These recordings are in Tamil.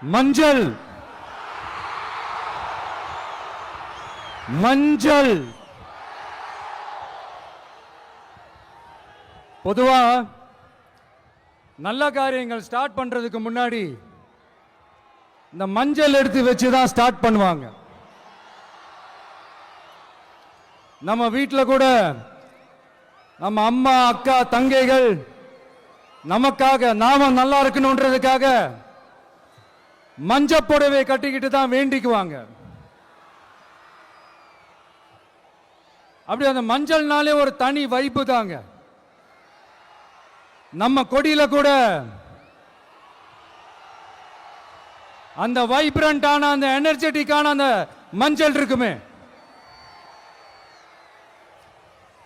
மஞ்சள் மஞ்சள் பொதுவா நல்ல காரியங்கள் ஸ்டார்ட் பண்றதுக்கு முன்னாடி இந்த மஞ்சள் எடுத்து வச்சு தான் ஸ்டார்ட் பண்ணுவாங்க. நம்ம வீட்டில் கூட நம்ம அம்மா அக்கா தங்கைகள் நமக்காக நாம நல்லா இருக்கணும்ன்றதுக்காக மஞ்சள் புடவை கட்டிக்கிட்டு தான் வேண்டிக்குவாங்க. அப்படி அந்த மஞ்சள்னாலே ஒரு தனி வைப்பு தாங்க. நம்ம கொடியில கூட அந்த வைப்ரண்டான அந்த எனர்ஜெட்டிக்கான அந்த மஞ்சள் இருக்குமே,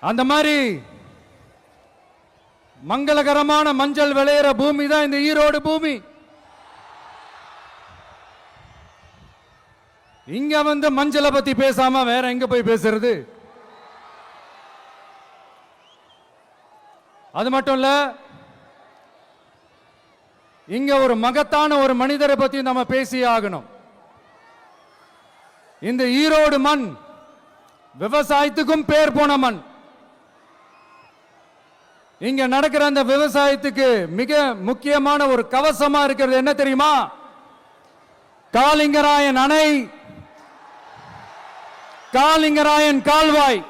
அந்த மாதிரி மங்களகரமான மஞ்சள் விளையிற பூமி தான் இந்த ஈரோடு பூமி. இங்க வந்து மஞ்சளை பத்தி பேசாம வேற எங்க போய் பேசுறது? அது மட்டும் இல்ல, இங்க ஒரு மகத்தான ஒரு மனிதரை பத்தி நம்ம பேசி ஆகணும். இந்த ஈரோடு மண் விவசாயத்துக்கும் பேர் போன மண். இங்க நடக்கிற அந்த விவசாயத்துக்கு மிக முக்கியமான ஒரு கவசமா இருக்கிறது என்ன தெரியுமா? காலிங்கராயன் அணை, காலிங்கராயன் கால்வாய்.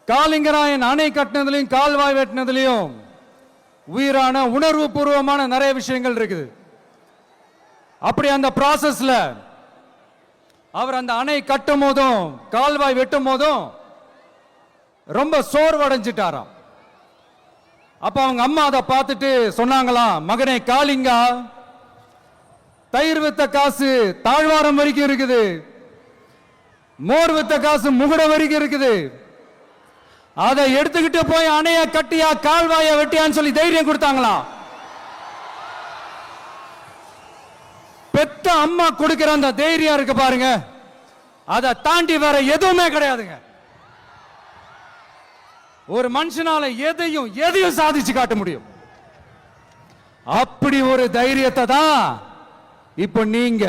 காலிங்கராயன் அணை கட்டினதுலையும் கால்வாய் வெட்டினதுலையும் உயிரான உணர்வு பூர்வமான நிறைய விஷயங்கள் இருக்குது. அப்படி அந்த ப்ராசஸ்ல அவர் அந்த அணை கட்டும் போதும் கால்வாய் வெட்டும் போதும் ரொம்ப சோர்வடைஞ்சிட்டாராம். அப்ப அவங்க அம்மா அதை பார்த்துட்டு சொன்னாங்களாம், மகனே காளிங்கா, தயிர் வித்த காசு தாழ்வாரம் வரைக்கும் இருக்குது, மோர் வித்த காசு முகுட வரைக்கும் இருக்குது, அதை எடுத்துக்கிட்டு போய் அணைய கட்டியா கால்வாய வெட்டியான்னு சொல்லி தைரியம் கொடுத்தாங்களாம். பெத்த அம்மா கொடுக்கிற அந்த தைரியம் இருக்கு பாருங்க, அதை தாண்டி வேற எதுவுமே கிடையாதுங்க. ஒரு மனுஷனால எதையும் சாதிச்சு காட்ட முடியும். அப்படி ஒரு தைரியத்தை தான் இப்ப நீங்க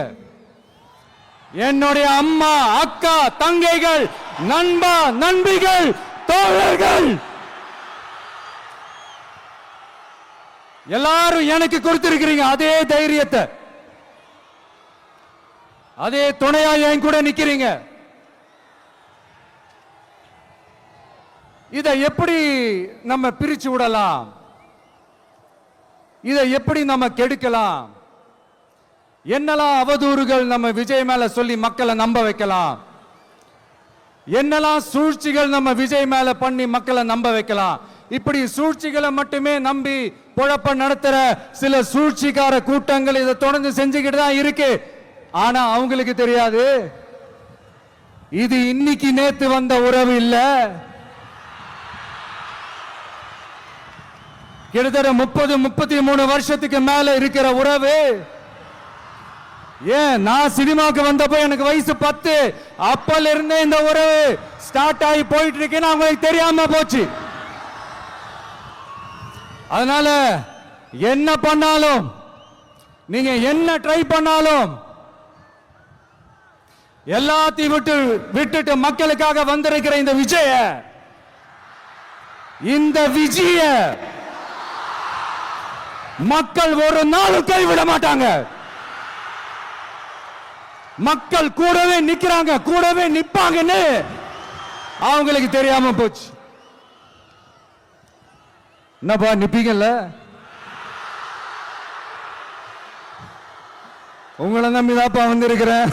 என்னுடைய அம்மா அக்கா தங்கைகள் நண்பா நண்பிகள் தோழர்கள் எல்லாரும் எனக்கு கொடுத்திருக்கிறீங்க. அதே தைரியத்தை, அதே துணையா என் கூட நிக்கிறீங்க. இதை எப்படி நம்ம பிரிச்சு விடலாம்? இதை எப்படி நம்ம கெடுக்கலாம்? என்னெல்லாம் அவதூறுகள் நம்ம விஜய் மேல சொல்லி மக்களை நம்ப வைக்கலாம்? என்னெல்லாம் சூழ்ச்சிகள் நம்ம விஜய் மேல பண்ணி மக்களை நம்ப வைக்கலாம்? இப்படி சூழ்ச்சிகளை மட்டுமே நம்பி பொழப்ப நடத்துற சில சூழ்ச்சிக்கார கூட்டங்கள் இதை தொடர்ந்து செஞ்சுக்கிட்டு தான் இருக்கு. ஆனா அவங்களுக்கு தெரியாது, இது இன்னைக்கு நேத்து வந்த உறவு இல்ல. கிட்டத்தட்ட 30-33 வருஷத்துக்கு மேல இருக்கிற உறவு. ஏன் நான் சினிமாவுக்கு வந்தப்போ எனக்கு வயசு 10, அப்பல இருந்தே இந்த உறவு ஸ்டார்ட் ஆகி போயிட்டு இருக்குன்னு அவங்களுக்கு தெரியாம போச்சு. அதனால என்ன பண்ணாலும், நீங்க என்ன ட்ரை பண்ணாலும், எல்லாத்தையும் விட்டுட்டு மக்களுக்காக வந்திருக்கிற இந்த விஜய மக்கள் ஒரு நாளும் கைவிட மாட்டாங்க. மக்கள் கூடவே நிக்கிறாங்க, கூடவே நிப்பாங்கன்னு அவங்களுக்கு தெரியாம போச்சு. என்னப்பா நிப்பீங்கல்ல? உங்களை நம்பிதாப்பா வந்திருக்கிறேன்.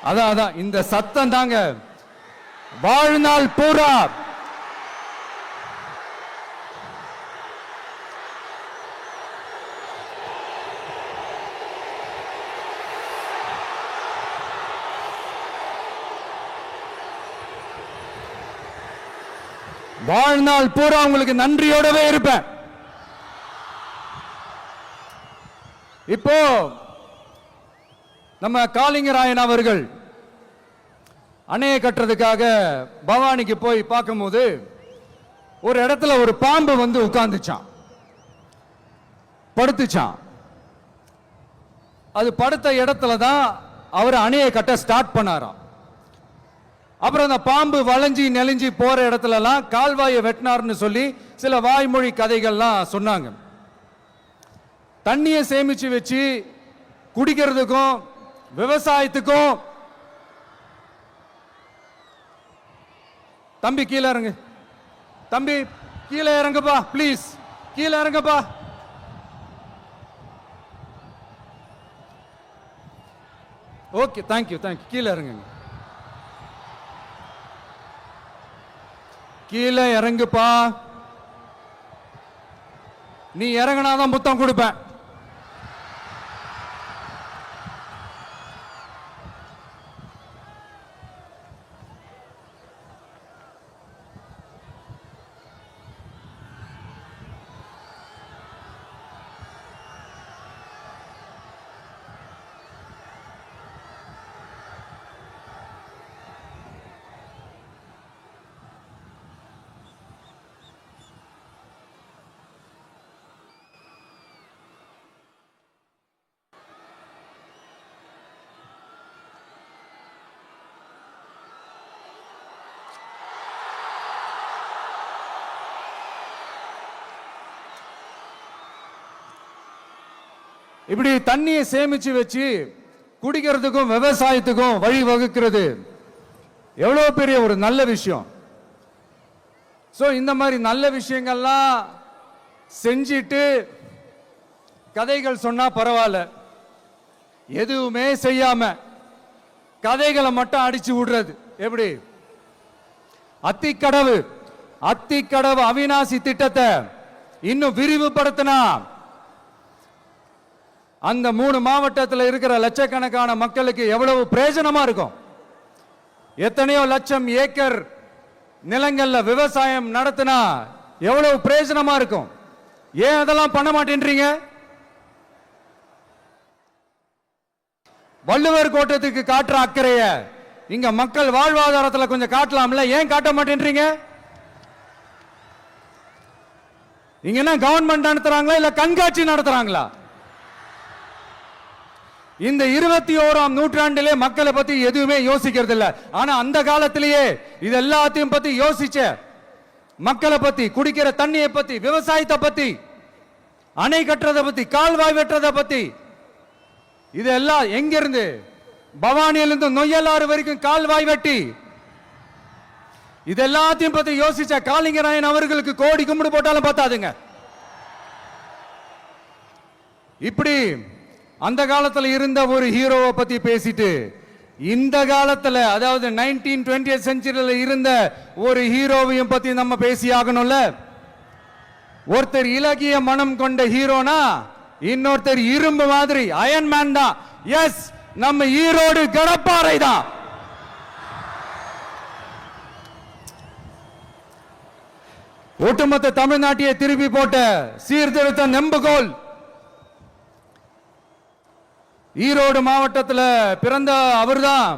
அதான் இந்த சத்தம் தாங்க வாழ்நாள் பூரா உங்களுக்கு நன்றியோடவே இருப்பேன். இப்போ நம்ம காளிங்கராயன் அவர்கள் அணையை கட்டுறதுக்காக பவானிக்கு போய் பார்க்கும்போது ஒரு இடத்துல ஒரு பாம்பு வந்து உட்கார்ந்துச்சான், படுத்துச்சான். அது படுத்த இடத்துல தான் அவர் அணையை கட்ட ஸ்டார்ட் பண்ணாராம். அப்புறம் அந்த பாம்பு வளைஞ்சி நெளிஞ்சி போற இடத்துலலாம் கால்வாயை வெட்டினார்னு சொல்லி சில வாய்மொழி கதைகள்லாம் சொன்னாங்க. தண்ணியை சேமிச்சு வச்சு குடிக்கிறதுக்கும் விவசாயத்துக்கும். தம்பி கீழே இறங்கு, தம்பி கீழே இறங்குப்பா, ப்ளீஸ் கீழே இறங்குப்பா. Okay, thank you thank you. கீழே இறங்குங்க, கீழே இறங்குப்பா. நீ இறங்கினாதான் புத்தம் கொடுப்பேன். இப்படி தண்ணியை சேமிச்சு வச்சு குடிக்கிறதுக்கும் விவசாயத்துக்கும் வழி வகுக்கிறது எவ்வளவு பெரிய ஒரு நல்ல விஷயம். சோ இந்த மாதிரி நல்ல விஷயங்கள்லாம் செஞ்சிட்டு கதைகள் சொன்னா பரவாயில்ல, எதுவுமே செய்யாம கதைகளை மட்டும் அடிச்சு விடுறது எப்படி? அத்திக்கடவு அவிநாசி திட்டத்தை இன்னும் விரிவுபடுத்தினா அந்த 3 மாவட்டத்தில் இருக்கிற லட்சக்கணக்கான மக்களுக்கு எவ்வளவு பிரயோஜனமா இருக்கும். எத்தனையோ லட்சம் ஏக்கர் நிலங்கள்ல விவசாயம் நடத்தினா எவ்வளவு பிரயோஜனமா இருக்கும். ஏன் அதெல்லாம் பண்ண மாட்டேன்றீங்க? வள்ளுவர் கோட்டத்துக்கு காட்டுற அக்கறைய இங்க மக்கள் வாழ்வாதாரத்தில் கொஞ்சம் காட்டலாம்ல, ஏன் காட்ட மாட்டேன்றீங்க? இங்க என்ன கவர்மெண்ட் நடத்துறாங்களா இல்ல கண்காட்சி நடத்துறாங்களா? இந்த 21ஆம் நூற்றாண்டிலே மக்களை பத்தி எதுவுமே யோசிக்கிறது இல்ல. ஆனா அந்த காலத்திலேயே இது எல்லாத்தையும் பத்தி யோசிச்ச, மக்களை பத்தி, குடிக்கிற தண்ணியை பத்தி, விவசாயத்தை பத்தி, அணை கட்டுறதை பத்தி, கால்வாய் வெட்டுறதை பத்தி, இதெல்லாம் எங்கிருந்து? பவானியிலிருந்து நொய்யலாறு வரைக்கும் கால்வாய் வெட்டி இதெல்லாத்தையும் பத்தி யோசிச்ச காளிங்கராயன் அவர்களுக்கு கோடி கும்பிடு போட்டாலும் பார்த்தாதுங்க. இப்படி அந்த காலத்துல இருந்த ஒரு ஹீரோவை பத்தி பேசிட்டு இந்த காலத்துல, அதாவது 1920th செஞ்சுரியில இருந்த ஒரு ஹீரோவையும் பத்தி நம்ம பேசி ஆகணும்ல. ஒருத்தர் இலகிய மனம் கொண்ட ஹீரோனா இன்னொருத்தர் இரும்பு மாதிரி அயன் மேன் தான். எஸ், நம்ம ஈரோடு கடப்பாறை தான். ஒட்டுமொத்த தமிழ்நாட்டையே திருப்பி போட்ட சீர்திருத்த நெம்புகோல். ஈரோடு மாவட்டத்தில் பிறந்த அவர்தான்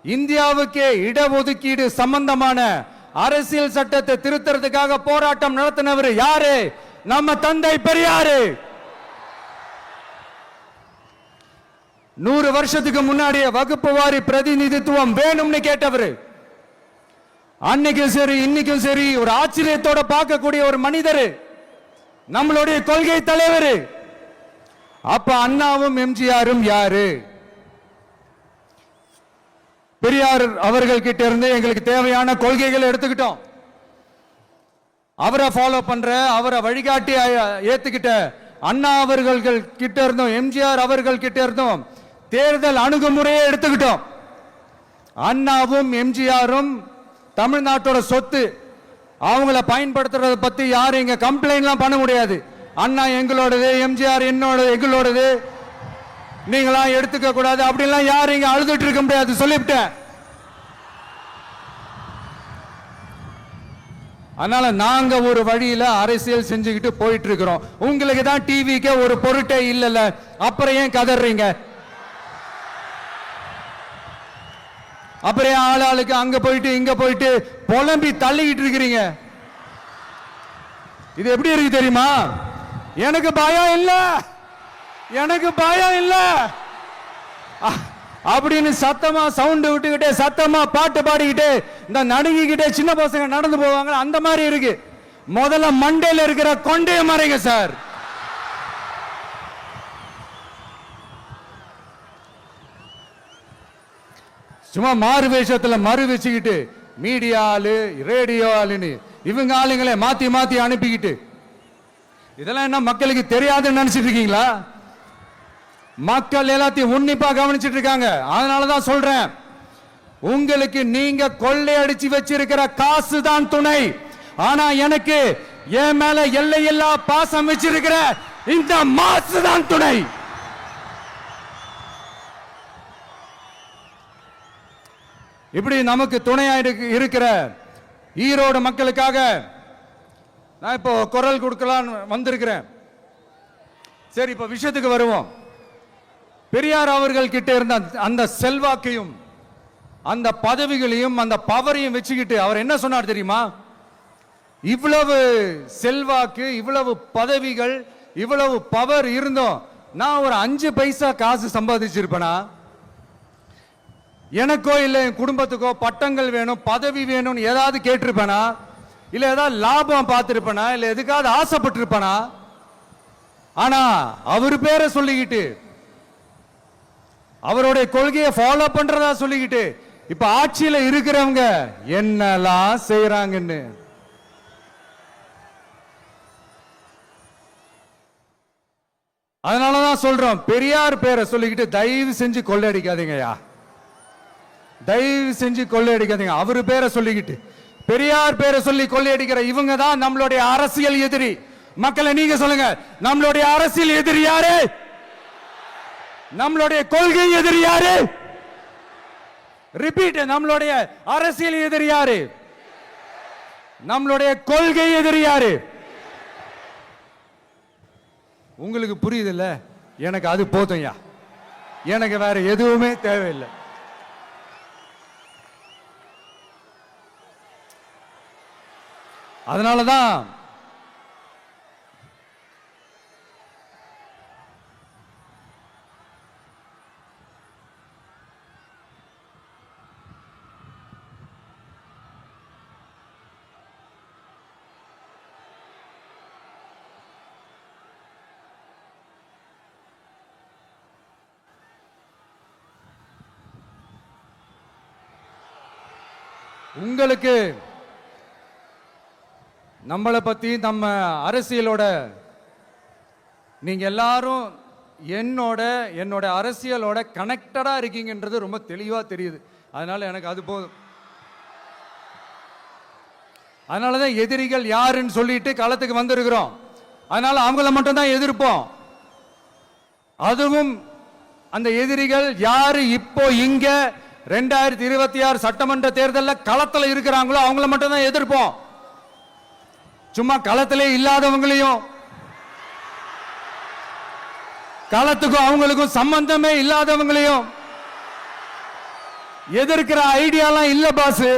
இந்தியாவுக்கே இடஒதுக்கீடு சம்பந்தமான அரசியல் சட்டத்தை திருத்தறதுக்காக போராட்டம் நடத்தினவர் யாரு? நம்ம தந்தை பெரியாரு. 100 வருஷத்துக்கு முன்னாடியே வகுப்பு வாரி பிரதிநிதித்துவம் வேணும்னு கேட்டவர். அன்னைக்கும் சரி இன்னைக்கும் சரி ஒரு ஆச்சரியத்தோட பார்க்கக்கூடிய ஒரு மனிதர், நம்மளுடைய கொள்கை தலைவர். அப்ப அண்ணாவும் எம்ஜிஆரும் யாரு? பெரியார் அவர்கள் கிட்ட இருந்து எங்களுக்கு தேவையான கொள்கைகளை எடுத்துக்கிட்டோம். அவரை ஃபாலோ பண்ற, அவரை வழிகாட்டி ஏத்துக்கிட்ட அண்ணா அவர்கள் கிட்ட இருந்தோம், எம்ஜிஆர் அவர்கள் கிட்ட இருந்தோம் தேர்தல் அணுகுமுறையை எடுத்துக்கிட்டோம். அண்ணாவும் எம்ஜிஆரும் தமிழ்நாட்டோட சொத்து. அவங்கள பயன்படுத்துறத பத்தி யாரும் இங்க கம்ப்ளைண்ட்லாம் பண்ண முடியாது. அண்ணா எங்களோடது, எம்ஜிஆர் எங்களோடது, நீங்களா எடுத்துக்க கூடாது அப்படிலாம் யாரும் இங்க அழுதுட்டு இருக்க முடியாது, சொல்லிவிட்டேன். அதனால நாங்க ஒரு வழியில அரசியல் செஞ்சுக்கிட்டு போயிட்டு இருக்கிறோம். உங்களுக்கு தான் டிவிக்கு ஒரு பொருட்டே இல்லைல்ல, அப்புறம் ஏன் கதறீங்க? அப்புறம் ஆளாளுக்கு அங்க போயிட்டு இங்க போயிட்டு புலம்பி தள்ளிக்கிட்டு இருக்கிறீங்க. இது எப்படி இருக்கு தெரியுமா? எனக்கு பயம் இல்ல, எனக்கு பயம் இல்ல அப்படின்னு சத்தமா சவுண்ட் விட்டுக்கிட்டே சத்தமா பாட்டு பாடிக்கிட்டே இந்த நடுங்கிக்கிட்டே சின்ன பசங்க நடந்து போவாங்க. அந்த மாதிரி இருக்கு. முதல்ல மண்டையில இருக்கிற கொண்டைய மறைங்க சார். சும்மா மாறு வேஷத்துல மறு வச்சுக்கிட்டு மீடியா ஆளு ரேடியோ ஆளுன்னு இவங்க ஆளுங்களே மாத்தி மாத்தி அனுப்பிக்கிட்டு இதெல்லாம் என்ன மக்களுக்கு தெரியாதுன்னு நினைச்சிட்டு இருக்கீங்களா? மக்கள் எல்லாத்தையும் உன்னிப்பா கவனிச்சிட்டு இருக்காங்க. அதனாலதான் சொல்றேன், உங்களுக்கு நீங்க கொள்ளையடிச்சு வச்சிருக்கிற காசு தான் துணை. ஆனா எனக்கு என் மேல எல்லையில்லா பாசம் வச்சிருக்கிற இந்த மாசு தான் துணை. இப்படி நமக்கு துணையா இருக்கிற ஈரோடு மக்களுக்காக நான் இப்போ குரல் கொடுக்கலாம் வந்திருக்கிறேன். சரி, இப்ப விஷயத்துக்கு வருவோம். பெரியார் அவர்கள் கிட்ட இருந்த அந்த செல்வாக்கையும் அந்த பதவிகளையும் அந்த பவரையும் வச்சுக்கிட்டு அவர் என்ன சொன்னார் தெரியுமா? இவ்வளவு செல்வாக்கு, இவ்வளவு பதவிகள், இவ்வளவு பவர் இருந்தோம் நான் ஒரு 5 பைசா காசு சம்பாதிச்சிருப்பேனா? எனக்கோ இல்ல என் குடும்பத்துக்கோ பட்டங்கள் வேணும், பதவி வேணும்னு ஏதாவது கேட்டிருப்பேனா? இல்ல ஏதாவது லாபம் பார்த்திருப்பேனா? இல்ல எதுக்காவது ஆசைப்பட்டிருப்பேனா? ஆனா அவர் பேரை சொல்லிக்கிட்டு அவருடைய கொள்கையை ஃபாலோ பண்றதா சொல்லிக்கிட்டு இப்ப ஆட்சியில இருக்கிறவங்க என்னெல்லாம் செய்யறாங்கன்னு அதனாலதான் சொல்றோம், பெரியார் பேரை சொல்லிக்கிட்டு தயவு செஞ்சு கொள்ளையடிக்காதீங்கயா, தயவு செஞ்சு கொள்ளையடிக்காதீங்க. அவரு பேரை சொல்லிக்கிட்டு பெரியார் பேரை சொல்லி கொள்ளையடிக்கிற இவங்க தான் நம்மளுடைய அரசியல் எதிரி. மக்களை நீங்க சொல்லுங்க, நம்மளுடைய அரசியல் எதிரி யாரு? நம்மளுடைய கொள்கை எதிரி யாரு? ரிப்பீட், நம்மளுடைய அரசியல் எதிரி யாரு? நம்மளுடைய கொள்கை எதிரி யாரு? உங்களுக்கு புரியுது இல்ல? எனக்கு அது போதும்யா, எனக்கு வேற எதுவுமே தேவையில்லை. அதனாலதான் உங்களுக்கு நம்மளை பத்தி நம்ம அரசியலோட நீங்க எல்லாரும் என்னோட அரசியலோட கனெக்டடா இருக்கீங்கன்றது ரொம்ப தெளிவா தெரியுது. அதனால எனக்கு அது போதும். அதனாலதான் எதிரிகள் யாருன்னு சொல்லிட்டு களத்துக்கு வந்திருக்கிறோம். அதனால அவங்கள மட்டும் தான் எதிர்ப்போம். அதுவும் அந்த எதிரிகள் யாரு இப்போ இங்க 2026 சட்டமன்ற தேர்தலில் களத்தில் இருக்கிறாங்களோ அவங்கள மட்டும் தான் எதிர்ப்போம். சும்மா களத்திலே இல்லாதவங்களையும், களத்துக்கும் அவங்களுக்கும் சம்பந்தமே இல்லாதவங்களையும் எதிர்க்கிற ஐடியாலாம் இல்ல பாஸ்.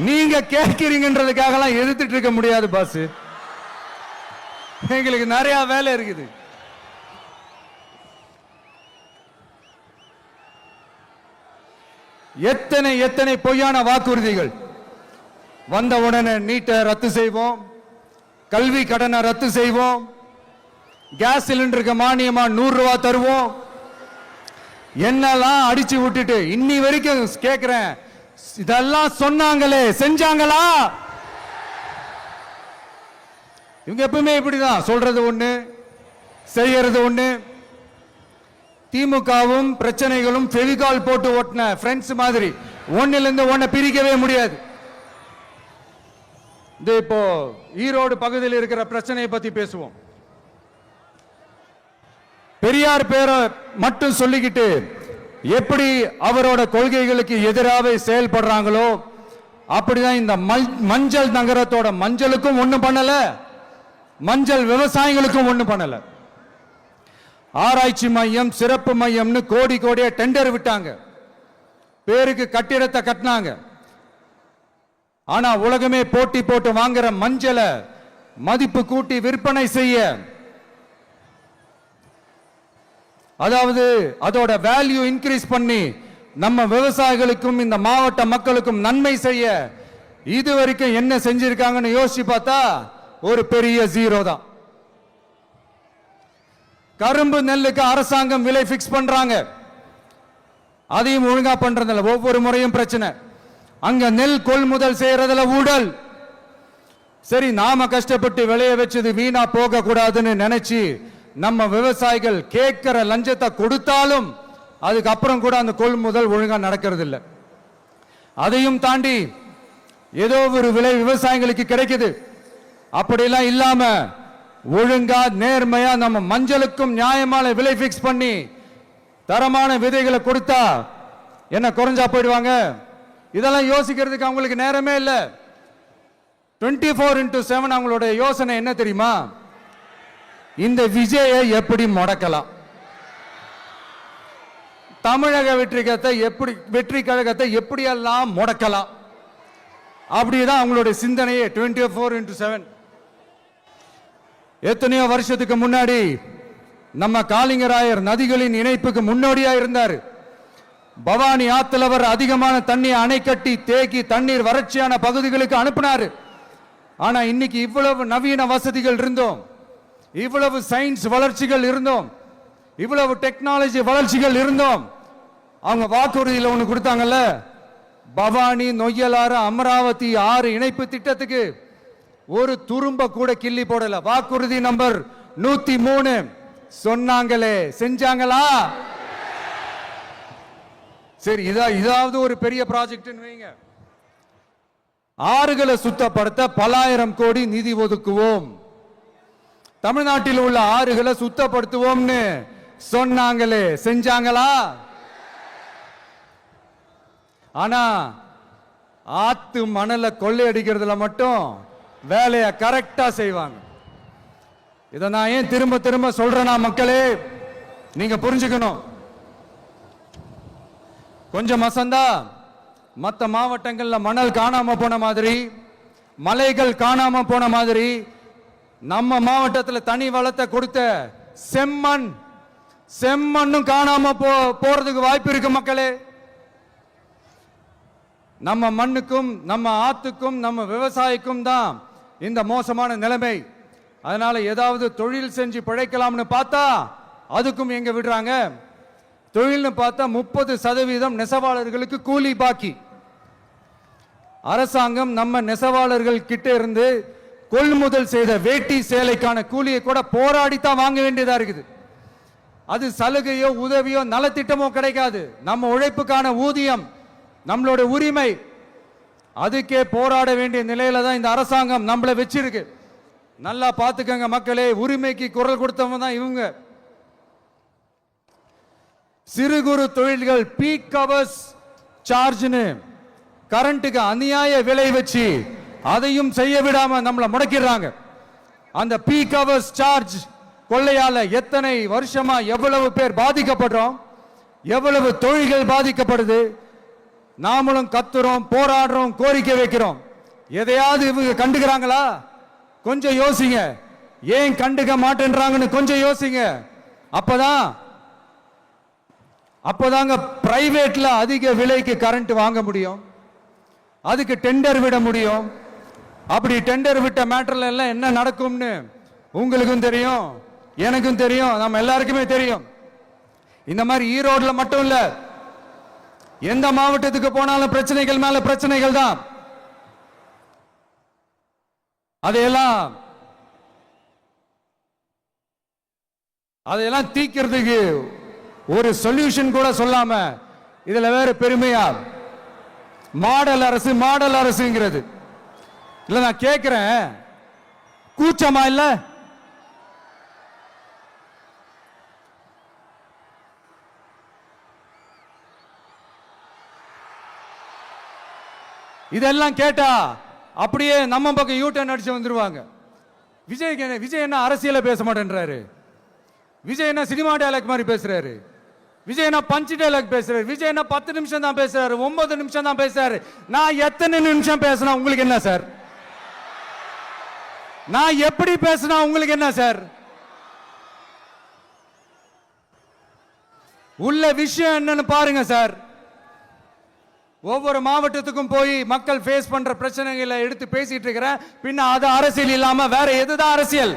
நீங்க கேட்கிறீங்கன்றதுக்காக எதிர்த்துட்டு இருக்க முடியாது பாஸ். எங்களுக்கு நிறைய வேலை இருக்குது. எத்தனை எத்தனை பொய்யான வாக்குறுதிகள். வந்த உடனே நீட்டை ரத்து செய்வோம், கல்வி கடனை ரத்து செய்வோம், கேஸ் சிலிண்டருக்கு மானியமா 100 ரூபாய் தருவோம், என்னெல்லாம் அடிச்சு விட்டுட்டு இன்னி வரைக்கும் கேட்கிறேன், இதெல்லாம் சொன்னாங்களே செஞ்சாங்களா? இவங்க எப்பவுமே இப்படிதான், சொல்றது ஒண்ணு செய்யறது ஒண்ணு. திமுகவும் பிரச்சனைகளும் ஃபெவிகால் போட்டு ஓட்டின ஃப்ரெண்ட்ஸ் மாதிரி ஒன்னிலிருந்து ஒன்னை பிரிக்கவே முடியாது. இப்போ ஈரோடு பகுதியில் இருக்கிற பிரச்சனையை பத்தி பேசுவோம். பெரியார் பேரை மட்டும் சொல்லிக்கிட்டு எப்படி அவரோட கொள்கைகளுக்கு எதிராக செயல்படுறாங்களோ அப்படிதான் இந்த மஞ்சள் நகரத்தோட மஞ்சளுக்கும் ஒண்ணும் பண்ணல, மஞ்சள் விவசாயிகளுக்கும் ஒண்ணும் பண்ணல. ஆராய்ச்சி மையம், சிறப்பு மையம்னு கோடி கோடியா டெண்டர் விட்டாங்க, பேருக்கு கட்டிடத்தை கட்டினாங்க. ஆனா உலகமே போட்டி போட்டு வாங்குற மஞ்சளை மதிப்பு கூட்டி விற்பனை செய்ய, அதாவது அதோட வேல்யூ இன்க்ரீஸ் பண்ணி நம்ம விவசாயிகளுக்கும் இந்த மாவட்ட மக்களுக்கும் நன்மை செய்ய இதுவரைக்கும் என்ன செஞ்சிருக்காங்கன்னு யோசிச்சு பார்த்தா ஒரு பெரிய ஜீரோ தான். கரும்பு நெல்லுக்கு அரசாங்கம் விலை பிக்ஸ் பண்றாங்க, அதையும் ஒழுங்கா பண்றதில்ல. ஒவ்வொரு முறையும் பிரச்சனை. அங்க நெல் கொள்முதல் செய்யறதுல ஊழல். சரி, நாம கஷ்டப்பட்டு விளைய வச்சது வீணா போக கூடாதுன்னு நினைச்சு நம்ம விவசாயிகள் கேட்கிற லஞ்சத்தை கொடுத்தாலும் அதுக்கப்புறம் கூட அந்த கொள்முதல் ஒழுங்கா நடக்கிறது இல்லை. அதையும் தாண்டி ஏதோ ஒரு விலை விவசாயிகளுக்கு கிடைக்குது. அப்படிலாம் இல்லாம ஒழுங்கா நேர்மையா நம்ம மஞ்சளுக்கும் நியாயமான விலை பிக்ஸ் பண்ணி தரமான விதைகளை கொடுத்தா என்ன குறைஞ்சா போயிடுவாங்க? இதெல்லாம் யோசிக்கிறதுக்கு அவங்களுக்கு நேரமே இல்லை. 24x7 அவங்களோட யோசனை என்ன தெரியுமா? இந்த விஜயை எப்படி முடக்கலாம், தமிழக வெற்றி கழகத்தை எப்படியெல்லாம் முடக்கலாம், அப்படிதான் அவங்களுடைய சிந்தனையே 24x7. எத்தனையோ வருஷத்துக்கு முன்னாடி நம்ம காளிங்கராயர் நதிகளின் இணைப்புக்கு முன்னோடியா இருந்தார். பவானி ஆத்துல வர அதிகமான தண்ணி அணை கட்டி தேக்கி தண்ணீர் வறட்சியான பகுதிகளுக்கு அனுப்பினாரு. ஆனா இன்னைக்கு இவ்வளவு நவீன வசதிகள் இருந்தோம், இவ்வளவு சயின்ஸ் வளர்ச்சிகள் இருந்தோம், இவ்வளவு டெக்னாலஜி வளர்ச்சிகள் இருந்தோம், அவங்க வாக்குறுதியில் ஒன்று கொடுத்தாங்கல்ல, பவானி நொய்யலாறு அமராவதி 6 இணைப்பு திட்டத்துக்கு ஒரு துரும்ப கூட கிள்ளி போடல. வாக்குறுதி நம்பர் 103 சொன்னாங்களே, செஞ்சாங்களா? சரி, இதாவது ஒரு பெரிய ப்ராஜெக்ட் வைங்க. ஆறுகளை சுத்தப்படுத்த பல ஆயிரம் கோடி நிதி ஒதுக்குவோம், தமிழ்நாட்டில் உள்ள ஆறுகளை சுத்தப்படுத்துவோம்னு சொன்னாங்களே, செஞ்சாங்களா? ஆனா ஆத்து மணலை கொள்ளையடிக்கிறதுல மட்டும் வேலையை கரெக்டா செய்வாங்க. இதை நான் ஏன் திரும்ப திரும்ப சொல்றேன்னா, மக்களே நீங்க புரிஞ்சுக்கணும். கொஞ்சம் மசந்தா மற்ற மாவட்டங்கள்ல மணல் காணாம போன மாதிரி, மலைகள் காணாம போன மாதிரி, நம்ம மாவட்டத்தில் தனி வளத்தை கொடுத்த செம்மண்ணும் காணாம போறதுக்கு வாய்ப்பு இருக்கு மக்களே. நம்ம மண்ணுக்கும் நம்ம ஆத்துக்கும் நம்ம விவசாயிக்கும் தான் இந்த மோசமான நிலைமை. அதனால ஏதாவது தொழில் செஞ்சு பிழைக்கலாம்னு பார்த்தா அதுக்கும் எங்க விடுறாங்க. தொழில்னு பார்த்தா 30% நெசவாளர்களுக்கு கூலி பாக்கி. அரசாங்கம் நம்ம நெசவாளர்கள் கிட்ட இருந்து கொள்முதல் செய்த வேட்டி சேலைக்கான கூலியை கூட போராடித்தான் வாங்க வேண்டியதா இருக்குது. அது சலுகையோ உதவியோ நலத்திட்டமோ கிடைக்காது. நம்ம உழைப்புக்கான ஊதியம், நம்மளோட உரிமை, அதுக்கே போராட வேண்டிய நிலையில தான் இந்த அரசாங்கம் நம்மளை வச்சிருக்கு. நல்லா பார்த்துக்கங்க மக்களே, உரிமைக்கு குரல் கொடுத்தவங்க தான் இவங்க. சிறு குறு தொழில்கள் பீக் ஹவர்ஸ் சார்ஜ்னு கரண்ட்டுக்கு அநியாய விலை வச்சு அதையும் செய்ய விடாம நம்மளை முடக்கிறாங்க. அந்த பீக் ஹவர்ஸ் சார்ஜ் கொள்ளையால எத்தனை வருஷமா எவ்வளவு பேர் பாதிக்கப்படுறோம், எவ்வளவு தொழில்கள் பாதிக்கப்படுது. நாமளும் கத்துறோம், போராடுறோம், கோரிக்கை வைக்கிறோம். எதையாவது இவங்க கண்டுக்கிறாங்களா? கொஞ்சம் யோசிங்க. ஏன் கண்டுக்க மாட்டேன்றாங்கன்னு கொஞ்சம் யோசிங்க. அப்பதாங்க பிரைவேட்ல அதிக விலைக்கு கரண்ட் வாங்க முடியும், அதுக்கு டெண்டர் விட முடியும். அப்படி டெண்டர் விட்ட மேட்டர்ல எல்லாம் என்ன நடக்கும்னு உங்களுக்கும் தெரியும், எனக்கும் தெரியும், நம்ம எல்லாருக்குமே தெரியும். இந்த மாதிரி ஈரோடுல மட்டும் இல்ல, எந்த மாவட்டத்துக்கு போனாலும் பிரச்சனைகள் மேல பிரச்சனைகள் தான். அதையெல்லாம் தீக்கிறதுக்கு ஒரு சொல்யூஷன் கூட சொல்லாம இதுல வேற பெருமையா மாடல் அரசு மாடல் அரசுங்கிறது. இல்ல நான் கேட்கிறேன், கூச்சமா இல்ல? இதெல்லாம் கேட்டா அப்படியே நம்ம பக்கம் யூட்டர்ன் அடிச்சு வந்துருவாங்க. விஜய் என்ன அரசியல பேச மாட்டேன்றாரு, விஜய் என்ன சினிமா டயலாக் மாதிரி பேசுறாரு. விஜய்னா பஞ்சு டைலாக் பேசுறாரு, விஜய்னா 10 நிமிஷம் தான் பேசுறாரு, 9 நிமிஷம் தான் பேசுறாரு. நான் எத்தனை நிமிஷம் பேசினா உங்களுக்கு என்ன சார்? நான் எப்படி பேசினா உங்களுக்கு என்ன சார்? உள்ள விஷயம் என்னன்னு பாருங்க சார். ஒவ்வொரு மாவட்டத்துக்கும் போய் மக்கள் ஃபேஸ் பண்ற பிரச்சனைகளை எடுத்து பேசிட்டு இருக்கிறேன். பின்ன அது அரசியல் இல்லாம வேற எதுதான் அரசியல்?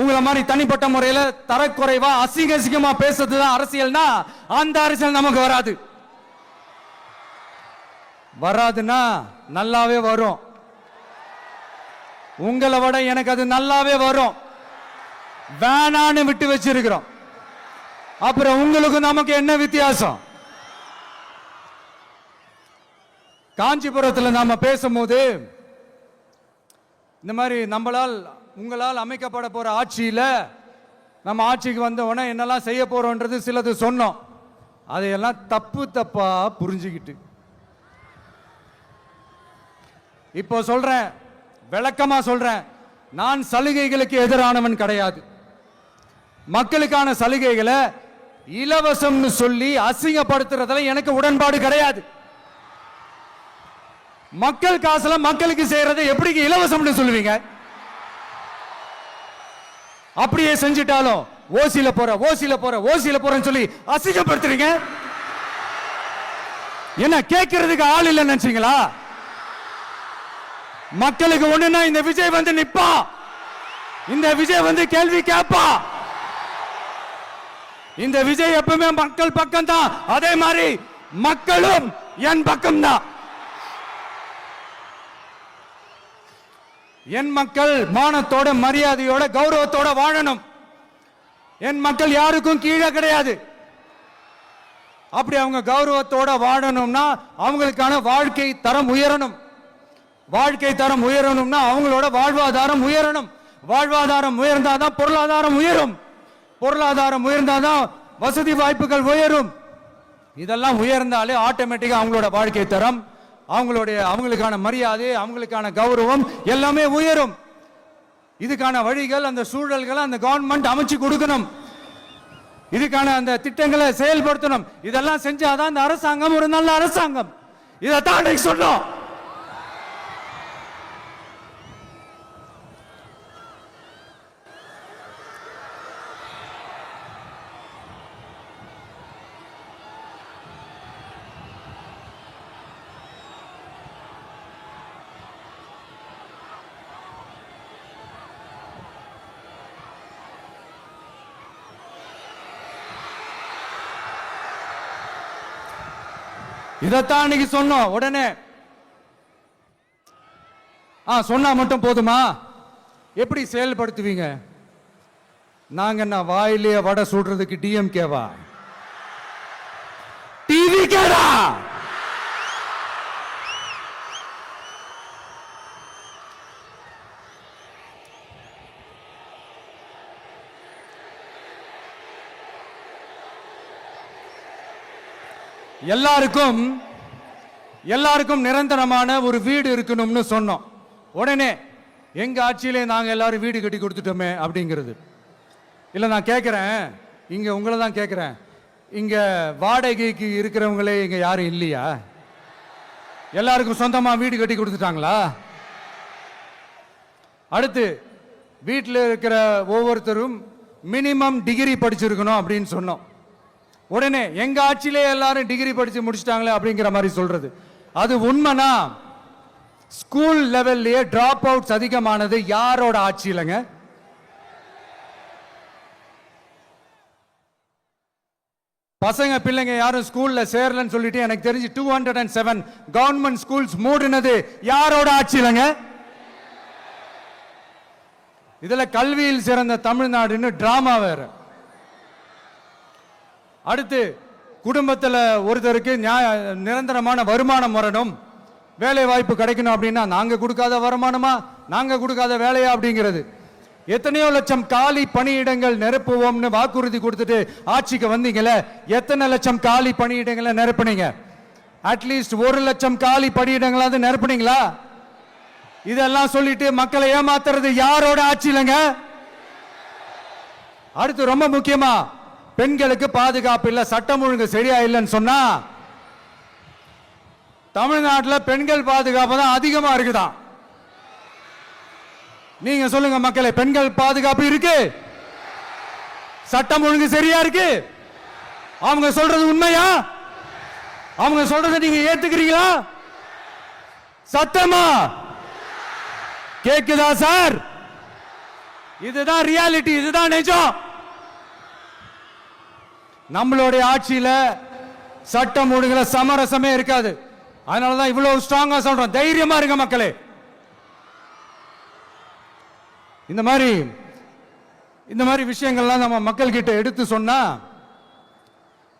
உங்களை மாதிரி தனிப்பட்ட முறையில் தரக்குறைவா அசிங்கமா பேசுறதுதான் அரசியல்னா அந்த அரசியல் நமக்கு வராது. வராதுன்னா நல்லாவே வரும். உங்களை விட எனக்கு அது நல்லாவே வரும். வேணான்னு விட்டு வச்சிருக்கிறோம். அப்புறம் உங்களுக்கு நமக்கு என்ன வித்தியாசம்? காஞ்சிபுரத்தில் நாம பேசும்போது இந்த மாதிரி உங்களால் அமைக்கப்பட போற ஆட்சியில நம்ம ஆட்சிக்கு வந்த உடனே என்னெல்லாம் செய்ய போறோம்ன்றது சிலது சொன்னோம். அதையெல்லாம் தப்பா புரிஞ்சுக்கிட்டு இப்போ சொல்றேன், விளக்கமா சொல்றேன். நான் சலுகைகளுக்கு எதிரானவன் கிடையாது. மக்களுக்கான சலுகைகளை இலவசம்னு சொல்லி அசிங்கப்படுத்துறதுல எனக்கு உடன்பாடு கிடையாது. மக்கள் காசுல மக்களுக்கு செய்யறதை எப்படி இலவசம்னு சொல்லுவீங்க? அப்படியே செஞ்சிட்டாலும் ஓசில போறேன்னு சொல்லி அசிங்கப்படுத்துறீங்க. என்ன கேட்கறதுக்கு ஆள் இல்லைன்னு நினைச்சீங்களா? மக்களுக்கு ஒண்ணுன்னா இந்த விஜய் வந்து நிப்பா, இந்த விஜய் வந்து கேள்வி கேட்பா. இந்த விஜய் எப்பவுமே மக்கள் பக்கம் தான். அதே மாதிரி மக்களும் என் பக்கம் தான். என் மக்கள் மானத்தோட மரியாதையோட கௌரவத்தோட வாழணும். என் மக்கள் யாருக்கும் கீழே கிடையாது. அப்படி அவங்க கௌரவத்தோட வாழணும்னா அவங்களுக்கான வாழ்க்கை தரம் உயரணும். வாழ்க்கை தரம் உயரணும்னா அவங்களோட வாழ்வாதாரம் உயரணும். வாழ்வாதாரம் உயர்ந்தாதான் பொருளாதாரம் உயரும். பொருளாதாரம் உயர்ந்தாதான் வசதி வாய்ப்புகள் உயரும். இதெல்லாம் உயர்ந்தாலே ஆட்டோமேட்டிக்கா அவங்களோட வாழ்க்கை தரம், அவங்களுக்கான மரியாதை, அவங்களுக்கான கௌரவம் எல்லாமே உயரும். இதுக்கான வழிகள், அந்த சூழல்களை அந்த கவர்மெண்ட் அமைச்சு கொடுக்கணும். இதுக்கான அந்த திட்டங்களை செயல்படுத்தணும். இதெல்லாம் செஞ்சாதான் இந்த அரசாங்கம் ஒரு நல்ல அரசாங்கம். இதைத்தான் சொன்னோம். இதைத்தான் இன்னைக்கு சொன்னோம். உடனே சொன்னா மட்டும் போதுமா? எப்படி செயல்படுத்துவீங்க? நாங்க என்ன வாயிலேயே வடை சுடுறதுக்கு டிஎம்கேவா? டிவி கேடா? எல்லாருக்கும் நிரந்தரமான ஒரு வீடு இருக்கணும்னு சொன்னோம். உடனே எங்க ஆட்சியிலே நாங்க எல்லாரும் வீடு கட்டி கொடுத்துட்டோமே அப்படிங்கிறது இல்ல. நான் கேட்கிறேன், இங்க உங்களை தான் கேட்கிறேன், இங்க வாடகைக்கு இருக்கிறவங்களே இங்க யாரும் இல்லையா? எல்லாருக்கும் சொந்தமா வீடு கட்டி கொடுத்துட்டாங்களா? அடுத்து வீட்டில் இருக்கிற ஒவ்வொருத்தரும் மினிமம் டிகிரி படிச்சிருக்கணும் அப்படின்னு சொன்னோம். உடனே எங்க ஆட்சியிலே எல்லாரும் டிகிரி படிச்சு முடிச்சிட்டாங்களே அப்படிங்கிற மாதிரி சொல்றது அது உண்மைனா? ஸ்கூல் லெவல்லையே டிராப் அவுட்ஸ் அதிகமானது யாரோட ஆட்சியிலங்க? பசங்க பிள்ளைங்க யாரும் ஸ்கூல்ல சேரலன்னு சொல்லிட்டு எனக்கு தெரிஞ்சு 207 கவர்மெண்ட் ஸ்கூல்ஸ் மூடினது யாரோட ஆட்சியிலங்க? இதுல கல்வியில் சிறந்த தமிழ்நாடுன்னு டிராமா வேற. அடுத்து குடும்பத்தில் ஒருத்தருக்கு நிரந்தரமான வருமானம் வரணும், வேலை வாய்ப்பு கிடைக்கணும் அப்படின்னா நாங்க கொடுக்காத வருமானமா, நாங்க கொடுக்காத வேலையா அப்படிங்கிறது. எத்தனையோ லட்சம் காலி பணியிடங்கள் நிரப்புவோம்னு வாக்குறுதி கொடுத்துட்டு ஆட்சிக்கு வந்தீங்கல்ல, எத்தனை லட்சம் காலி பணியிடங்களை நிரப்புனீங்க? அட்லீஸ்ட் 1 லட்சம் காலி பணியிடங்களாவது நிரப்புனீங்களா? இதெல்லாம் சொல்லிட்டு மக்களை ஏமாத்துறது யாரோட ஆட்சியிலங்க? அடுத்து ரொம்ப முக்கியமா பெண்களுக்கு பாதுகாப்பு இல்ல, சட்டம் ஒழுங்கு சரியா இல்லைன்னு சொன்னா தமிழ்நாட்டில் பெண்கள் பாதுகாப்பு தான் அதிகமா இருக்குதான். நீங்க சொல்லுங்க மக்களே, பெண்கள் பாதுகாப்பு இருக்கு? சட்டம் ஒழுங்கு சரியா இருக்கு? அவங்க சொல்றது உண்மையா? அவங்க சொல்றதை நீங்க ஏத்துக்கிறீங்களா? சத்தமா கேக்குதா சார்? இதுதான் ரியாலிட்டி, இதுதான் நிஜம். நம்மளுடைய ஆட்சியில சட்டம் ஒழுங்குல சமரசமே இருக்காது. அதனாலதான் இவ்வளவு ஸ்ட்ராங்கா சொல்றோம், தைரியமா இருங்க மக்களே. இந்த மாதிரி விஷயங்கள்லாம் நம்ம மக்கள் கிட்ட எடுத்து சொன்னா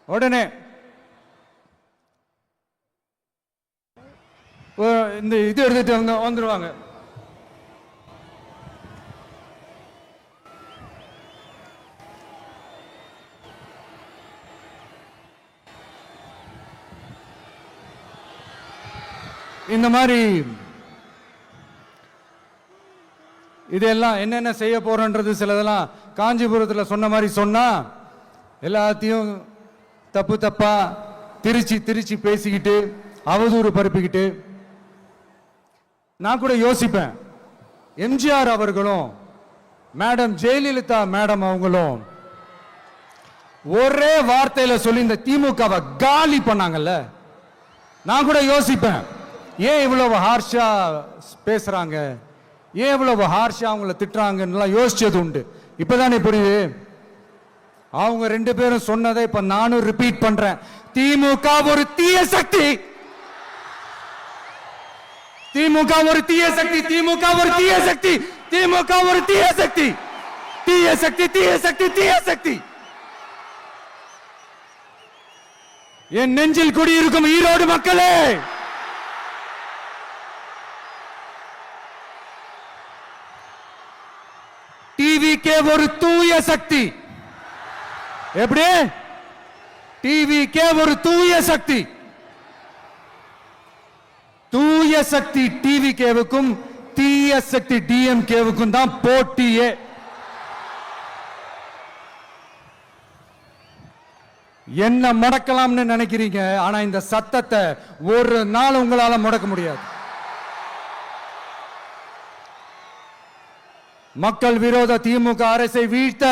உடனே இந்த இது எடுத்துட்டு வந்துருவாங்க. இந்த மாதிரி இதெல்லாம் என்னென்ன செய்ய போறோன்றது சிலதெல்லாம் காஞ்சிபுரத்தில் சொன்ன மாதிரி சொன்னா எல்லாத்தையும் தப்பா திருச்சி பேசிக்கிட்டு அவதூறு பரப்பிக்கிட்டு. நான் கூட யோசிப்பேன், எம்ஜிஆர் அவர்களும் மேடம் ஜெயலலிதா மேடம் அவங்களும் ஒரே வார்த்தையில சொல்லி இந்த திமுகவை காலி பண்ணாங்கல்ல. நான் கூட யோசிப்பேன், ஏன் இவ்வளவு ஹார்ஷா பேசுறாங்க, ஏன் இவ்வளவு ஹார்ஷா அவங்கள திட்டுறாங்கன்னு யோசிச்சது உண்டு. இப்பதானே புரியுது. அவங்க ரெண்டு பேரும் சொன்னதை இப்ப நானும் ரிப்பீட் பண்றேன். திமுக ஒரு தீய சக்தி, திமுக ஒரு தீய சக்தி, திமுக ஒரு தீய சக்தி, திமுக ஒரு தீய சக்தி, தீய சக்தி, தீய சக்தி, தீய சக்தி. என் நெஞ்சில் குடியிருக்கும் ஈரோடு மக்களே, டிவிகே ஒரு தூய சக்தி. எப்படி? டிவிகே ஒரு தூய சக்தி. தூய சக்தி டிவிகேவுக்கும் தீய சக்தி டிஎம்கேவுக்கும் தான் போட்டியே. என்ன முடக்கலாம்னு நினைக்கிறீங்க, ஆனா இந்த சத்தத்தை ஒரு நாள் உங்களால முடக்க முடியாது. மக்கள் விரோத திமுக அரசை வீழ்த்த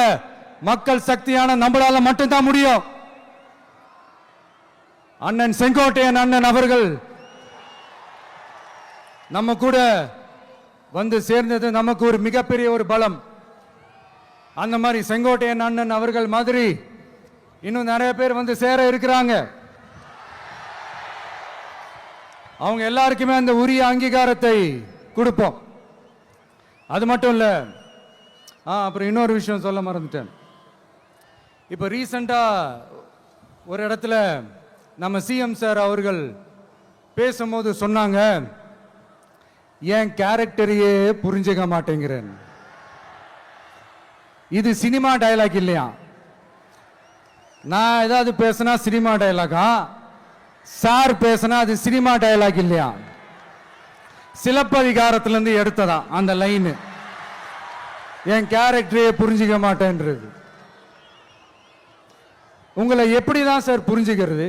மக்கள் சக்தியான நம்மளால மட்டும்தான் முடியும். அண்ணன் செங்கோட்டையன் அண்ணன் அவர்கள் நம்ம கூட வந்து சேர்ந்தது நமக்கு ஒரு மிகப்பெரிய ஒரு பலம். அந்த மாதிரி செங்கோட்டையன் அண்ணன் அவர்கள் மாதிரி இன்னும் நிறைய பேர் வந்து சேர இருக்கிறாங்க. அவங்க எல்லாருக்குமே அந்த உரிய அங்கீகாரத்தை கொடுப்போம். அது மட்டும் இல்ல, அப்புறம் இன்னொரு விஷயம் சொல்ல மறந்துட்டேன். இப்ப ரீசெண்டா ஒரு இடத்துல நம்ம சிஎம் சார் அவர்கள் பேசும்போது சொன்னாங்க, என் கேரக்டரையே புரிஞ்சுக்க மாட்டேங்கிறேன். இது சினிமா டயலாக் இல்லையா? நான் ஏதாவது பேசினா சினிமா டயலாகா? சார் பேசினா அது சினிமா டயலாக் இல்லையா? சிலப்பதிகாரத்திலிருந்து எடுத்ததா அந்த லைன். என் கேரக்டரையே புரிஞ்சுக்க மாட்டேன்றது. உங்களை எப்படிதான் சார் புரிஞ்சுக்கிறது?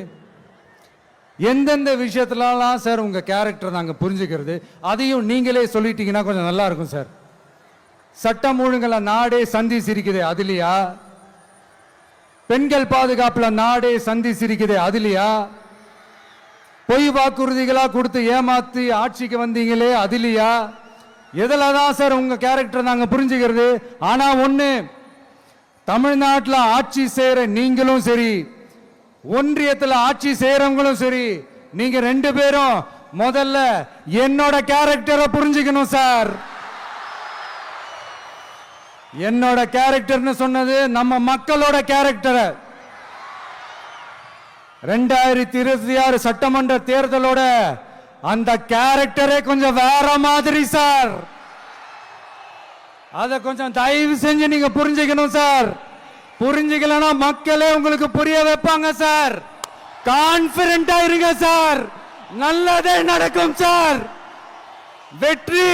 எந்தெந்த விஷயத்துலலாம் சார் உங்க கேரக்டர் நாங்க புரிஞ்சுக்கிறது? அதையும் நீங்களே சொல்லிட்டீங்கன்னா கொஞ்சம் நல்லா இருக்கும் சார். சட்டம் ஒழுங்குல நாடே சந்தி சிரிக்குது, அதுலயா? பெண்கள் பாதுகாப்புல நாடே சந்தி சிரிக்குது, அதுலயா? பொய் வாக்குறுதிகளா கொடுத்து ஏமாத்தி ஆட்சிக்கு வந்தீங்களே, அதுலயா? எதுலதான் சார் உங்க கேரக்டர் நாங்க புரிஞ்சுக்கிறது? ஆனா ஒண்ணு, தமிழ்நாட்டில் ஆட்சி செய்யற நீங்களும் சரி, ஒன்றியத்தில் ஆட்சி செய்யறவங்களும் சரி, நீங்க ரெண்டு பேரும் முதல்ல என்னோட கேரக்டரை புரிஞ்சுக்கணும் சார். என்னோட கேரக்டர்னு சொன்னது நம்ம மக்களோட கேரக்டர். 2026 சட்டமன்ற தேர்தலோட அந்த கேரக்டரே கொஞ்சம் வேற மாதிரி சார். அத கொஞ்சம் தயவு செஞ்சு நீங்க புரிஞ்சுக்கணும் சார். புரிஞ்சுக்கலனா மக்களே உங்களுக்கு புரிய வைப்பாங்க சார். கான்பிடென்ட்டா இருங்க சார், நல்லதே நடக்கும் சார். வெற்றி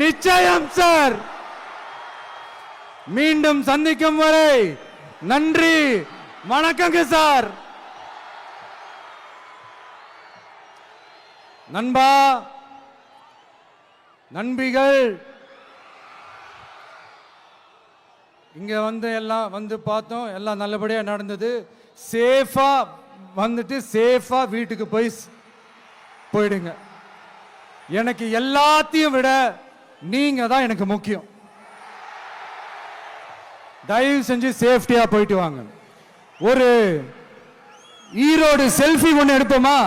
நிச்சயம் சார். மீண்டும் சந்திக்கும் வரை நன்றி, வணக்கங்க சார். நண்பா, நண்பிகள், இங்க எல்லாம் பார்த்தோம், எல்லாம் நல்லபடியா நடந்தது. சேஃபா வந்துட்டு சேஃபா வீட்டுக்கு போயிடுங்க. எனக்கு எல்லாத்தையும் விட நீங்க தான் எனக்கு முக்கியம். தயவு செஞ்சு சேஃப்டியா போயிட்டு வாங்க. ஒரு ஈரோடு செல்ஃபி ஒன்று எடுப்போமா?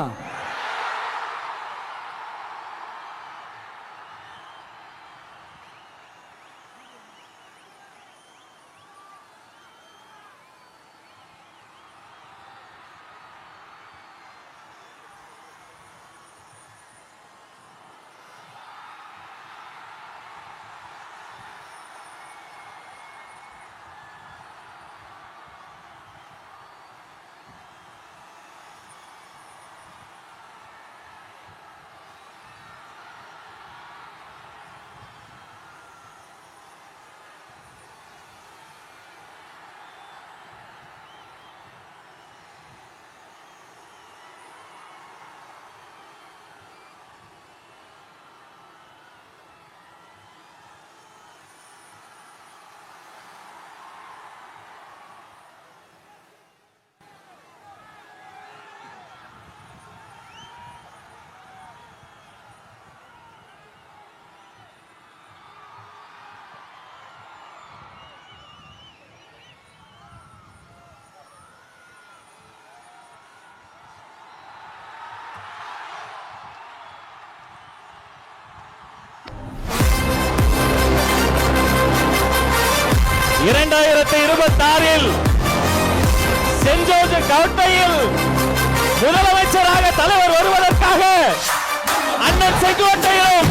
சென்ட் ஜோர்ஜ் கவுண்டையில் முதலமைச்சராக தலைவர் வருவதற்காக அண்ணன் செங்கோட்டையிலும்